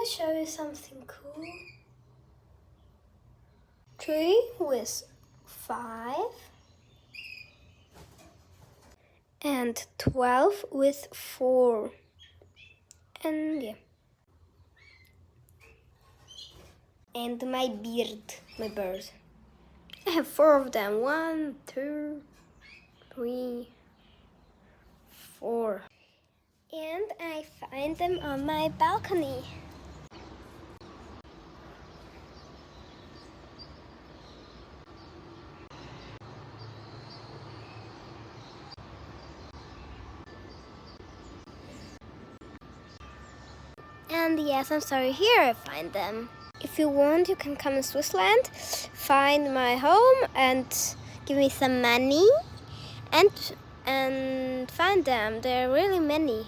me show you something cool. 3 with 5 and 12 with 4. And yeah. And my bird. I have 4 of them. 1, 2, 3, 4. And I find them on my balcony. And yes, I'm sorry, here I find them. If you want, you can come in Switzerland, find my home and give me some money and find them. There are really many.